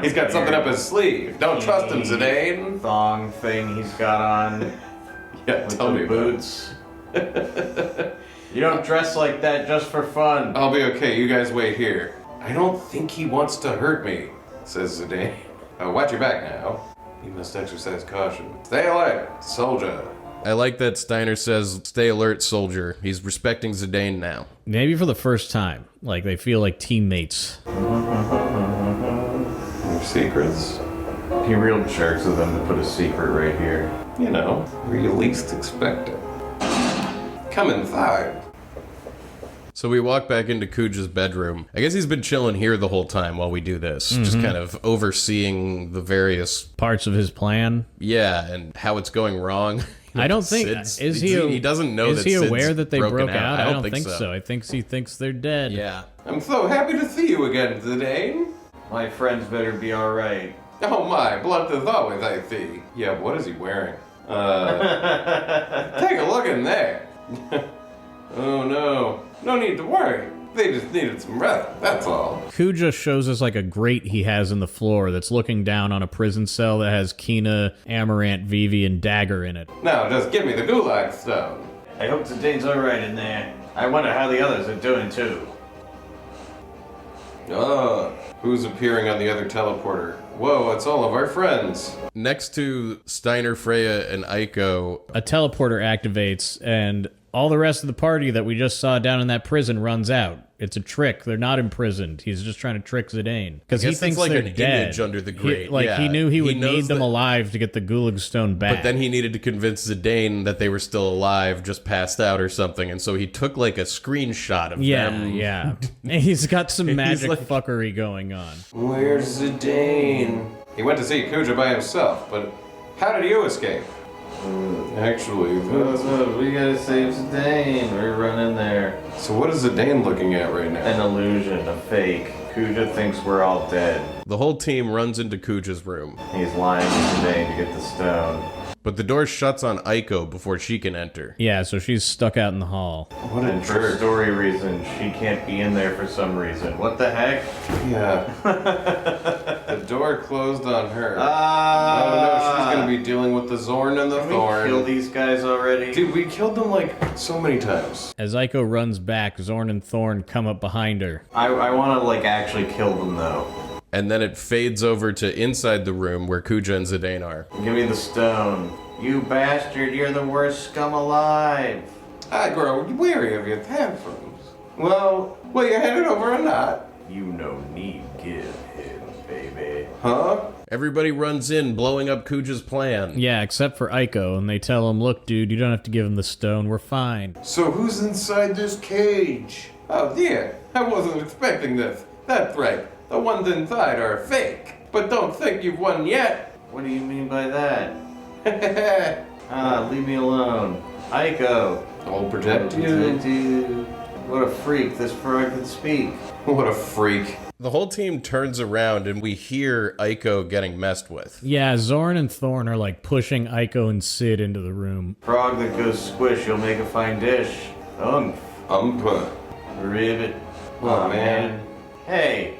He's got something up his sleeve. Don't trust him, Zidane. Thong thing he's got on. Yeah, With tell the me boots. You don't dress like that just for fun. I'll be okay. You guys wait here. I don't think he wants to hurt me, says Zidane. Watch your back now. You must exercise caution. Stay alert, soldier. I like that Steiner says, stay alert, soldier. He's respecting Zidane now. Maybe for the first time. Like, they feel like teammates. Secrets? He real jerks of them to put a secret right here. You know, where you least expect it. Come inside. So we walk back into Kuja's bedroom. I guess he's been chilling here the whole time while we do this. Just kind of overseeing the various... Parts of his plan. Yeah, and how it's going wrong. I don't think... He doesn't know that Is he Sid's aware that they broke out? I don't think so. I think he thinks they're dead. Yeah. I'm so happy to see you again, Zidane. My friends better be alright. Oh my, blunt as always, I see. Yeah, what is he wearing? Take a look in there. Oh no. No need to worry. They just needed some rest, that's all. Kuja shows us like a grate he has in the floor that's looking down on a prison cell that has Kina, Amaranth, Vivi, and Dagger in it. Now just give me the gulag stone. I hope Zidane's alright in there. I wonder how the others are doing too. Who's appearing on the other teleporter? Whoa, it's all of our friends. Next to Steiner, Freya, and Aiko, A teleporter activates, and all the rest of the party that we just saw down in that prison runs out. It's a trick. They're not imprisoned. He's just trying to trick Zidane. Because he thinks like they're an dead. image under the grate. He knew he would need them that, alive to get the Gulag Stone back. But then he needed to convince Zidane that they were still alive, just passed out or something, and so he took like a screenshot of them. Yeah. He's got some magic fuckery going on. Where's Zidane? He went to see Kuja by himself, but how did you escape? Actually, we gotta save Zidane. We're running there. So what is Zidane looking at right now? An illusion, a fake. Kuja thinks we're all dead. The whole team runs into Kuja's room. He's lying to Zidane to get the stone. But the door shuts on Aiko before she can enter. Yeah, so she's stuck out in the hall. What a And for story reasons, she can't be in there for some reason. What the heck? Yeah. The door closed on her. Oh no, she's gonna be dealing with the Zorn and the Thorn. Can we kill these guys already? Dude, we killed them like so many times. As Aiko runs back, Zorn and Thorn come up behind her. I want to like actually kill them though. And then it fades over to inside the room where Kuja and Zidane are. Give me the stone. You bastard, you're the worst scum alive. I grow weary of your tantrums. Well, will you hand it over or not? You no need give him, baby. Huh? Everybody runs in, blowing up Kuja's plan. Yeah, except for Aiko, and they tell him, look, dude, you don't have to give him the stone. We're fine. So who's inside this cage? Oh dear, I wasn't expecting this. That's right, the ones inside are fake. But don't think you've won yet. What do you mean by that? Leave me alone. Aiko. I'll protect you. Protect you. What a freak, this frog can speak. What a freak. The whole team turns around and we hear Aiko getting messed with. Yeah, Zorn and Thorn are like pushing Aiko and Sid into the room. Frog that goes squish, you'll make a fine dish. Ribbit. Oh, man. Hey.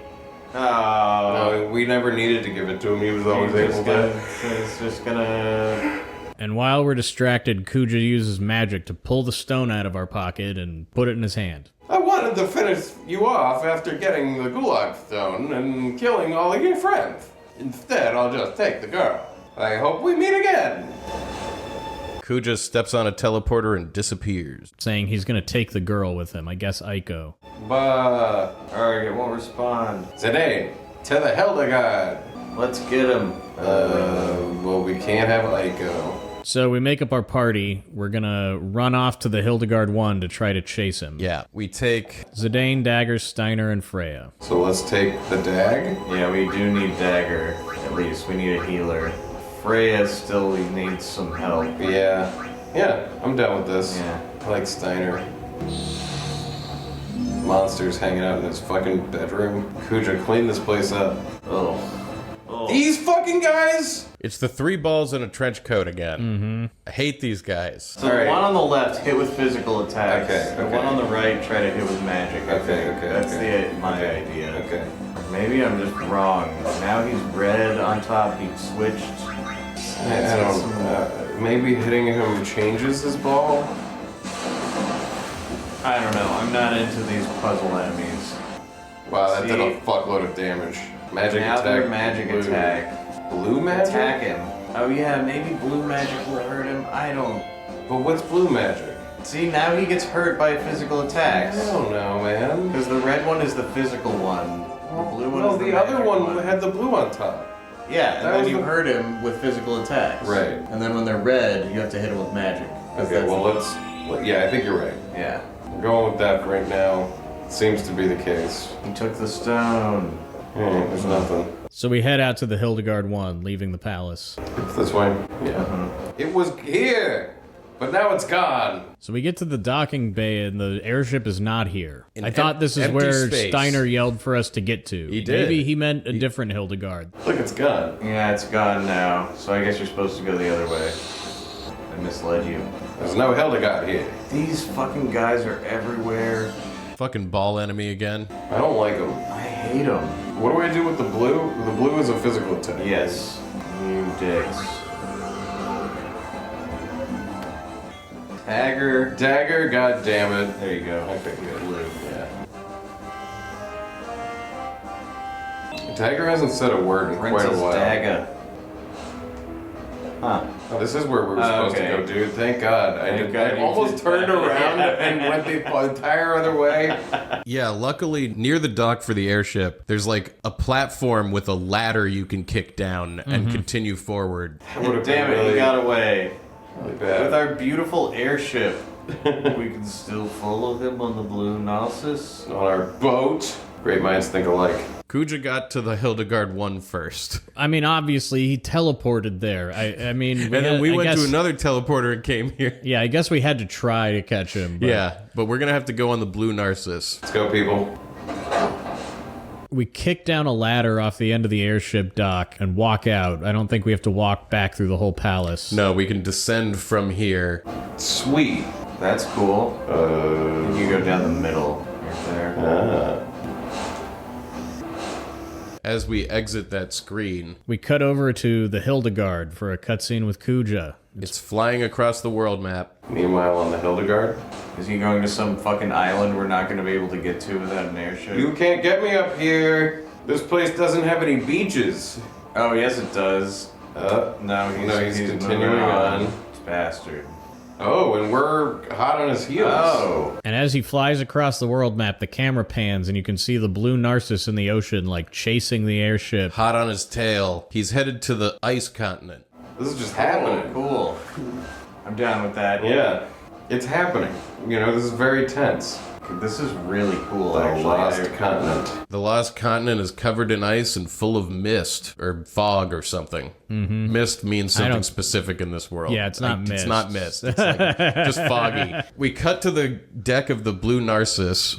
No, we never needed to give it to him. He was always able to. It's just gonna... And while we're distracted, Kuja uses magic to pull the stone out of our pocket and put it in his hand. I wanted to finish you off after getting the Gulag Stone and killing all of your friends. Instead, I'll just take the girl. I hope we meet again. Kuja steps on a teleporter and disappears. Saying he's gonna take the girl with him, I guess Aiko. But, Alright, it won't respond. today, to the Hildegard. Let's get him. Well, we can't have Aiko. So we make up our party. We're gonna run off to the Hildegard 1 to try to chase him. Yeah, we take... Zidane, Dagger, Steiner, and Freya. So let's take the dag. Yeah, we do need Dagger. At least, we need a healer. Freya still needs some help. Yeah, I'm down with this. Yeah. I like Steiner. Monsters hanging out in his fucking bedroom. Kuja, clean this place up. Oh. These fucking guys? It's the three balls in a trench coat again. Mm-hmm. I hate these guys. So the one on the left, hit with physical attacks. Okay. The one on the right, try to hit with magic. That's my idea. Okay. Maybe I'm just wrong. Now he's red on top, he switched. I don't maybe hitting him changes his ball? I don't know, I'm not into these puzzle enemies. Wow, that did a fuckload of damage. Magic now attack. they're magic blue. attack. Blue magic? Attack him. Oh yeah, maybe blue magic will hurt him. I don't... But what's blue magic? See, now he gets hurt by physical attacks. I don't know, man. Because the red one is the physical one. The blue one is the other magic one had the blue on top. Yeah, and That then was you the- hurt him with physical attacks. Right. And then when they're red, you have to hit him with magic. Okay, well yeah, I think you're right. Yeah. We're going with that right now. Seems to be the case. He took the stone. There's nothing. So we head out to the Hildegard 1, leaving the palace. It's this way? Yeah. It was here, but now it's gone. So we get to the docking bay and the airship is not here. An I thought this is empty where space. Steiner yelled for us to get to. He did. Maybe he meant a different Hildegard. Look, it's gone. Yeah, it's gone now. So I guess you're supposed to go the other way. I misled you. There's no Hildegard here. These fucking guys are everywhere. Fucking ball enemy again. I don't like them. I hate them. What do I do with the blue? The blue is a physical attack. Yes. You dicks. Dagger, god damn it. There you go. Okay, good. Blue. Yeah. Dagger hasn't said a word in quite a Princess while. Daga. Huh. Oh, this is where we were supposed Okay. to go, dude. Thank God. Thank God I you almost did turned that. around and went the entire other way. Yeah, luckily, near the dock for the airship, there's like a platform with a ladder you can kick down and continue forward. That would have Damn been it, really, he got away. really bad. With our beautiful airship, we can still follow him on the blue Narcissus. On our boat. Great minds think alike. Kuja got to the Hildegard 1 first. I mean, obviously, he teleported there. I mean... And then we went to another teleporter and came here. Yeah, I guess we had to try to catch him. But Yeah, but we're going to have to go on the blue Narcissus. Let's go, people. we kick down a ladder off the end of the airship dock and walk out. I don't think we have to walk back through the whole palace. No, we can descend from here. Sweet. That's cool. You go down the middle, right there. As we exit that screen, We cut over to the Hildegard for a cutscene with Kuja. it's flying across the world map. Meanwhile, on the Hildegard. Is he going to some fucking island we're not going to be able to get to without an airship? You can't get me up here. This place doesn't have any beaches. Oh, yes it does. No, he's continuing moving on. Bastard. Oh, and we're hot on his heels. Oh. And as he flies across the world map, the camera pans and you can see the blue Narcissus in the ocean, like chasing the airship. Hot on his tail. He's headed to the ice continent. This is just happening. Cool. I'm down with that. Yeah, it's happening. You know, this is very tense. This is really cool, The actually. lost continent. The lost continent is covered in ice and full of mist, or fog or something. Mm-hmm. Mist means something specific in this world. Yeah, it's not mist. It's not mist. It's like just foggy. We cut to the deck of the blue Narcissus,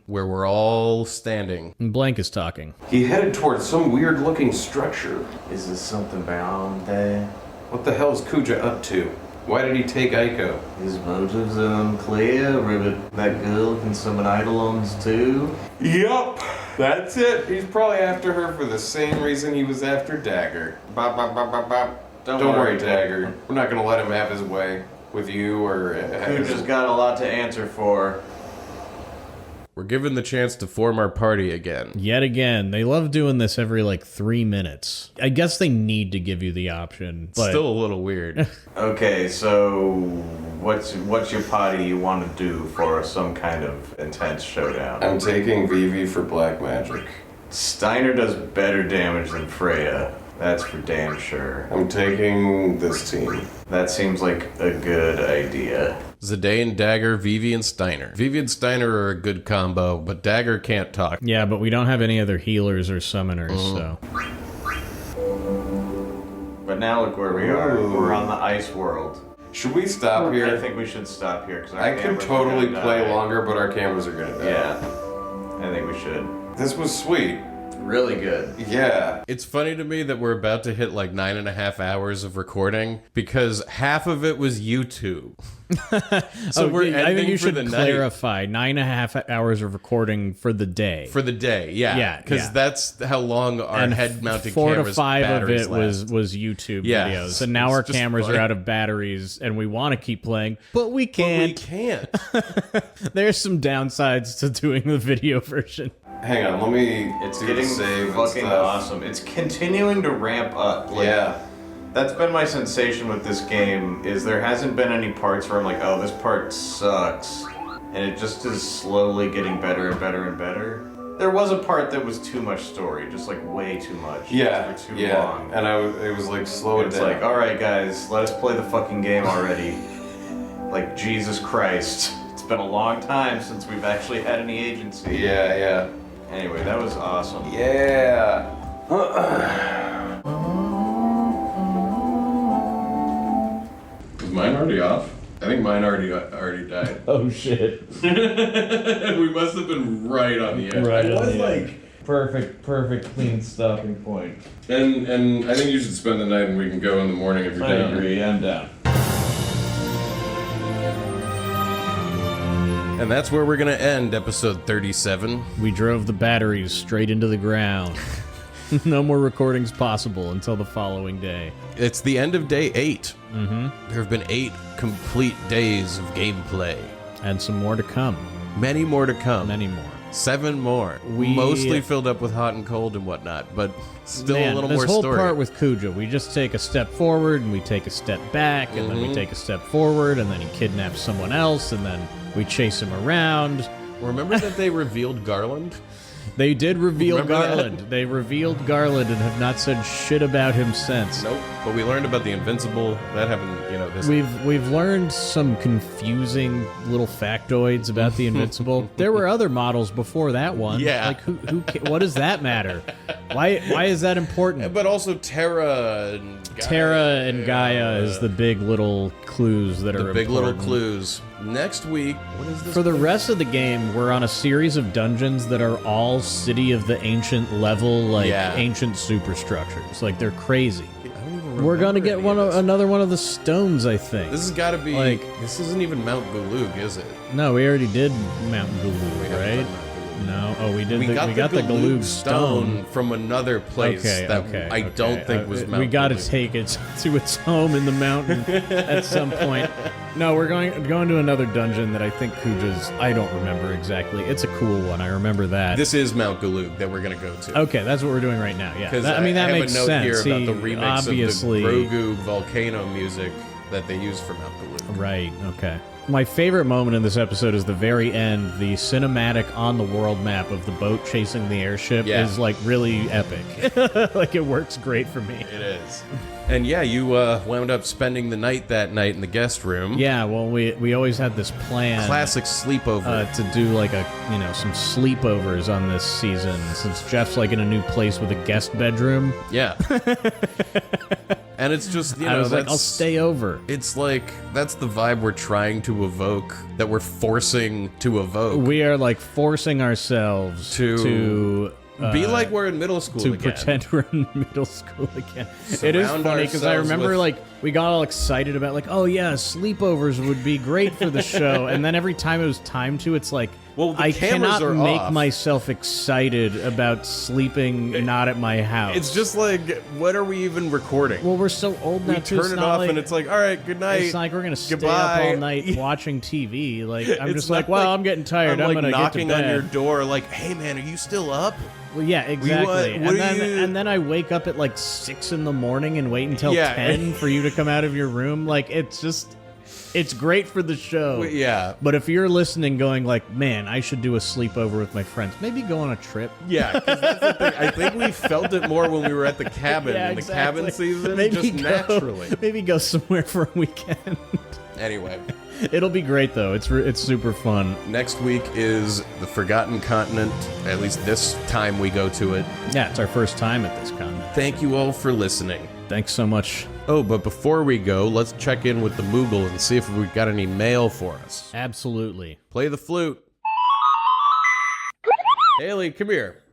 where we're all standing. And Blank is talking. He headed towards some weird-looking structure. Is this something beyond there? What the hell is Kuja up to? Why did he take Aiko? His motives are unclear. Ribbit, that girl can summon Eidolons too. Yup, that's it. He's probably after her for the same reason he was after Dagger. Bop, bop, bop, bop, bop. Don't worry, Dagger. We're not gonna let him have his way with you or... Kuja's got a lot to answer for. We're given the chance to form our party again. Yet again, they love doing this every like 3 minutes. I guess they need to give you the option, but Still a little weird. Okay, so what's your party you want to do for some kind of intense showdown? I'm taking Vivi for black magic. Steiner does better damage than Freya. That's for damn sure. I'm taking this team. That seems like a good idea. Zidane, Dagger, Vivi, and Steiner. Vivi and Steiner are a good combo, but Dagger can't talk. yeah, but we don't have any other healers or summoners, so. But now look where we are. Ooh. We're on the ice world. Should we stop here? I think we should stop here because I could totally play longer, but our cameras are gonna die. Yeah, I think we should. This was sweet. Really good. Yeah. It's funny to me that we're about to hit like 9.5 hours of recording because half of it was YouTube. So we're I think ending you for should the night. clarify 9.5 hours of recording for the day. For the day, yeah. Yeah, Because yeah. that's how long our head-mounted 4 cameras to 5 of batteries it last. was YouTube Yeah, videos, and now it's our just cameras funny. are out of batteries, and we want to keep playing, but we But can't. we can't. There's some downsides to doing the video version. Hang on, let me It's do getting the save and fucking stuff. awesome. It's continuing to ramp up. Like, Yeah. That's been my sensation with this game, is there hasn't been any parts where I'm like, oh, this part sucks. And it just is slowly getting better and better and better. There was a part that was too much story, just like way too much. Yeah. For too Yeah. long. And it was like, slow it It's down. like, alright guys, let us play the fucking game already. Like, Jesus Christ. It's been a long time since we've actually had any agency. Yeah, yeah. Anyway, that was awesome. Yeah. Is mine already off? I think mine already died. Oh shit! We must have been right on the edge. Right It on was the like, perfect, clean stopping point. and I think you should spend the night and we can go in the morning if you're down. I'm down. And that's where we're gonna end episode 37. We drove the batteries straight into the ground. No more recordings possible until the following day. It's the end of day 8. Mm-hmm. There have been 8 complete days of gameplay. And some more to come. Many more to come. Many more. 7 more. We- Mostly filled up with hot and cold and whatnot, but still Man, a little this more whole story. part with Kuja, we just take a step forward and we take a step back, and then we take a step forward, and then he kidnaps someone else, and then we chase him around. Remember that they revealed Garland? They did reveal Remember that? Garland. They revealed Garland and have not said shit about him since. Nope. But we learned about the Invincible. That happened, this. We've learned some confusing little factoids about the Invincible. There were other models before that one. Yeah. Like what does that matter? Why is that important? But also Terra and Gaia. Terra and Gaia is the big little clues that are The big little important. clues. Next week, what is this? For the rest of the game, we're on a series of dungeons that are all City of the Ancient level, like Yeah. ancient superstructures. Like they're crazy. I don't even remember We're gonna get any of this. another one of the stones, I think. This has got to be Like- this isn't even Mount Galug, is it? No, we already did Mount We Galug, haven't right? done Mount Galug. No. Oh, we did. We got the the Galug stone from another place that I don't think was Mount We got to Galug. take it to its home in the mountain at some point. No, we're going to another dungeon that I think Kuja's. I don't remember exactly. It's a cool one. I remember that. This is Mount Galug that we're gonna go to. Okay, that's what we're doing right now. Yeah, Because I mean that have makes a note sense. here about the He remix obviously, of the Grogu volcano music. that they use for Mount Galoob. Right, okay. My favorite moment in this episode is the very end. The cinematic on the world map of the boat chasing the airship is, like, really epic. Like, it works great for me. It is. And yeah, you wound up spending the night that night in the guest room. Yeah, well, we always had this plan. Classic sleepover. To do, like, some sleepovers on this season, since Jeff's, like, in a new place with a guest bedroom. Yeah. And it's just, I was like, I'll stay over. It's like, that's the vibe we're trying to evoke, that we're forcing to evoke. We are, like, forcing ourselves to be like we're in middle school to again. pretend we're in middle school again. It is funny because I remember, like, we got all excited about, like, oh yeah, sleepovers would be great for the show, and then every time it was time to, it's like, well, I cannot make myself excited about sleeping not at my house. It's just like, what are we even recording? Well, we're so old now. We turn it off, and it's like, all right, good night. It's like we're gonna stay up all night watching TV. Like, I'm just like, well, I'm getting tired. I'm gonna knocking get to bed. on your door, like, hey man, are you still up? Well, yeah, exactly. And then I wake up at like 6 in the morning and wait until 10 for you to come out of your room. Like, it's just. It's great for the show. Yeah. But if you're listening going like, man, I should do a sleepover with my friends, maybe go on a trip. Yeah, because that's the thing. I think we felt it more when we were at the cabin in the cabin season, naturally. Maybe go somewhere for a weekend. Anyway. It'll be great, though. It's super fun. Next week is the Forgotten Continent. At least this time we go to it. Yeah, it's our first time at this continent. Thank you all for listening. Thanks so much. Oh, but before we go, let's check in with the Moogle and see if we've got any mail for us. Absolutely. Play the flute. Haley, come here.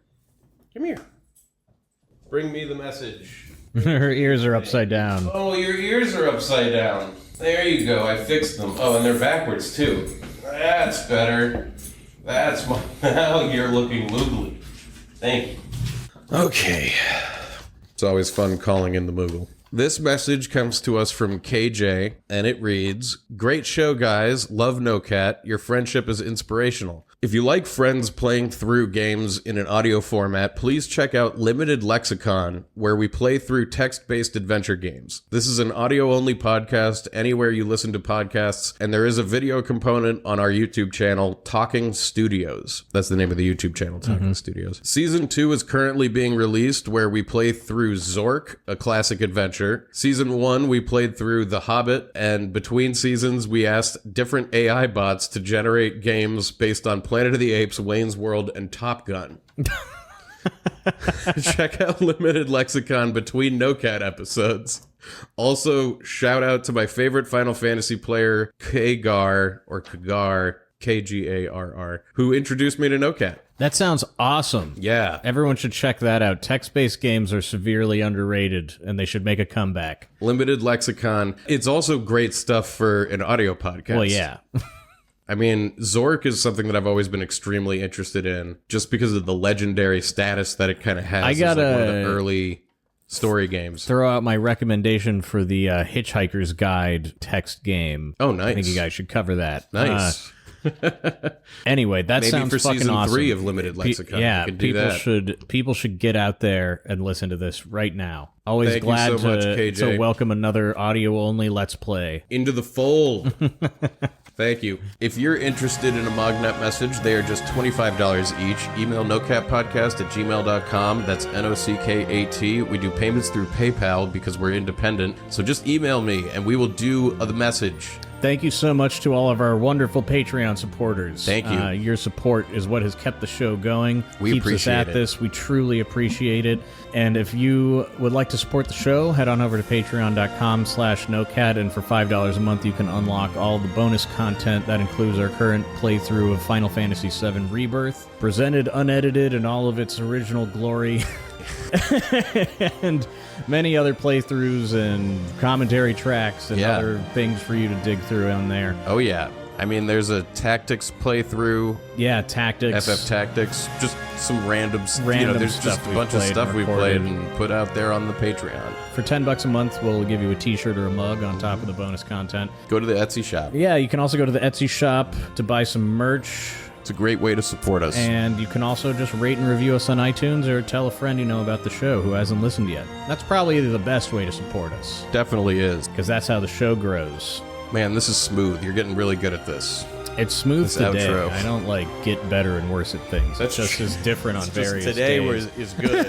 Come here. Bring me the message. Her ears are upside down. Oh, your ears are upside down. There you go. I fixed them. Oh, and they're backwards, too. That's better. That's my... Now you're looking Moogly. Thank you. Okay. It's always fun calling in the Moogle. This message comes to us from KJ, and it reads, "Great show, guys. Love No Cat. Your friendship is inspirational. If you like friends playing through games in an audio format, please check out Limited Lexicon, where we play through text-based adventure games. This is an audio-only podcast anywhere you listen to podcasts, and there is a video component on our YouTube channel, Talking Studios." That's the name of the YouTube channel, Talking Studios. Season 2 is currently being released, where we play through Zork, a classic adventure. Season 1, we played through The Hobbit, and between seasons, we asked different AI bots to generate games based on Planet of the Apes, Wayne's World, and Top Gun. Check out Limited Lexicon between No Cat episodes. Also, shout out to my favorite Final Fantasy player, Kagar, Kgarr, who introduced me to No Cat. That sounds awesome. Yeah. Everyone should check that out. Text-based games are severely underrated, and they should make a comeback. Limited Lexicon. It's also great stuff for an audio podcast. Well, yeah. I mean, Zork is something that I've always been extremely interested in, just because of the legendary status that it kind of has. I gotta as like one of the early story games. Throw out my recommendation for the Hitchhiker's Guide text game. Oh, nice. I think you guys should cover that. Nice. Anyway, that Maybe sounds for fucking season awesome. 3 of Limited Lexicon. Yeah, we could do people should get out there and listen to this right now. Always Thank glad you so much, KJ. to welcome another audio-only Let's Play. Into the fold. Thank you. If you're interested in a Mognet message, they are just $25 each. Email nocatpodcast@gmail.com. That's NOCKAT. We do payments through PayPal because we're independent. So just email me and we will do the message. Thank you so much to all of our wonderful Patreon supporters. Thank you. Your support is what has kept the show going. We keeps appreciate us at it. this. We truly appreciate it. And if you would like to support the show, head on over to patreon.com/nocat, and for $5 a month, you can unlock all the bonus content. That includes our current playthrough of Final Fantasy VII Rebirth, presented unedited in all of its original glory. And many other playthroughs and commentary tracks and other things for you to dig through on there. Oh, yeah. I mean, there's a tactics playthrough. Yeah, tactics. FF Tactics. Just some random there's just a bunch of played stuff and we played recorded. and put out there on the Patreon. For $10 a month, we'll give you a t-shirt or a mug on top of the bonus content. Go to the Etsy shop. Yeah, you can also go to the Etsy shop to buy some merch, It's a great way to support us. And you can also just rate and review us on iTunes or tell a friend you know about the show who hasn't listened yet. That's probably the best way to support us. Definitely is. Because that's how the show grows. Man, this is smooth. You're getting really good at this. It's smooth This today. outro. I don't get better and worse at things. That's It's just as different on various today days. is good.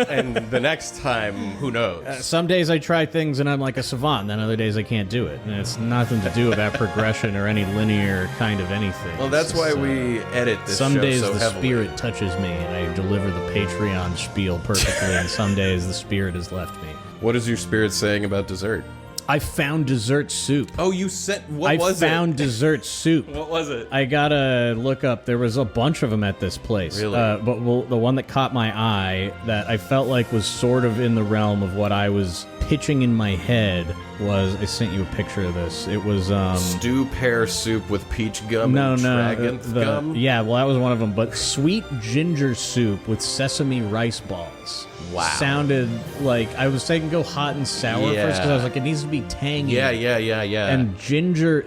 And the next time, who knows? Some days I try things and I'm like a savant, then other days I can't do it. And it's nothing to do about progression or any linear kind of anything. Well, that's It's why just, we edit this some show days so the heavily. spirit touches me and I deliver the Patreon spiel perfectly, and some days the spirit has left me. What is your spirit saying about dessert? I found dessert soup. Oh, you said what I was found dessert soup. it? What was it? I gotta look up. There was a bunch of them at this place. Really? But the one that caught my eye that I felt like was sort of in the realm of what I was pitching in my head was, I sent you a picture of this. It was Stew pear soup with peach gum and dragonth gum? Yeah, well, that was one of them. But sweet ginger soup with sesame rice balls. Wow. Sounded like I was thinking go hot and sour first because I was like, it needs to be tangy. Yeah. And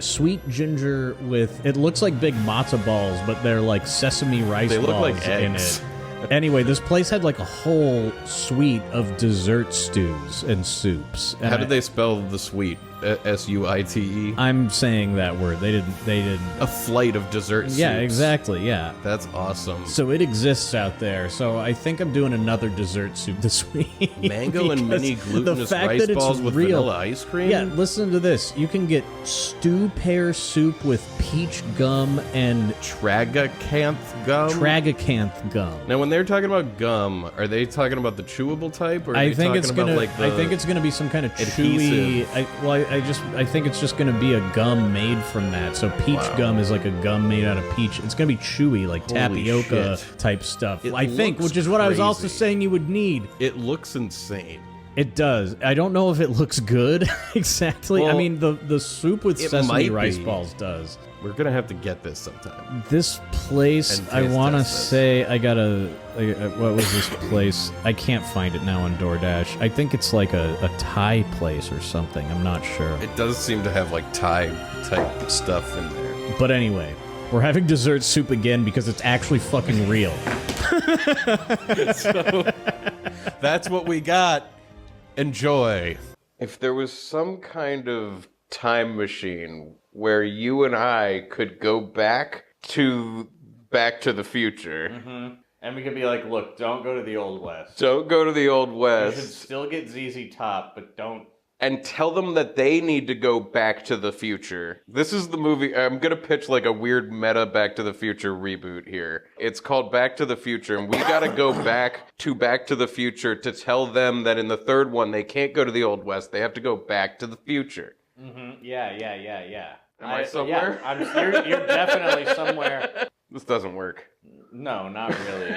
sweet ginger with, it looks like big matzo balls, but they're like sesame rice They look balls like in eggs. it. Anyway, this place had like a whole suite of dessert stews and soups. And How did they spell the sweet? S-U-I-T-E? I'm saying that word. They didn't. A flight of dessert soups. Yeah, exactly. Yeah. That's awesome. So it exists out there. So I think I'm doing another dessert soup this week. Mango and because mini the glutinous fact rice that it's balls with real, vanilla ice cream? Yeah, listen to this. You can get stew pear soup with peach gum and Tragacanth gum? tragacanth gum. Now, when they're talking about gum, are they talking about the chewable type, or are I they think talking it's about gonna. like the I think it's gonna be some kind of adhesive? chewy. I think it's just gonna be a gum made from that. So peach Wow. gum is like a gum made out of peach. It's gonna be chewy, like Holy tapioca shit. type stuff. It I think, looks which is what I was also crazy. saying you would need. It looks insane. It does. I don't know if it looks good exactly. I Well, mean, the soup with it sesame might rice be. balls does. We're gonna have to get this sometime. This place, And I taste want to test this. say, I gotta. What was this place? I can't find it now on DoorDash. I think it's like a Thai place or something. I'm not sure. It does seem to have like Thai type stuff in there. But anyway, we're having dessert soup again because it's actually fucking real. So that's what we got. Enjoy. If there was some kind of time machine where you and I could go back to the Future. Mm-hmm. And we could be like, look, don't go to the Old West. Don't go to the Old You should West. still get ZZ Top, but don't. And tell them that they need to go back to the future. This is the movie. I'm going to pitch like a weird meta Back to the Future reboot here. It's called Back to the Future, and we got to go back to the Future to tell them that in the third one, they can't go to the Old West. They have to go back to the future. Mm-hmm. Yeah. Am I somewhere? Yeah, you're definitely somewhere. This doesn't work. No, not really.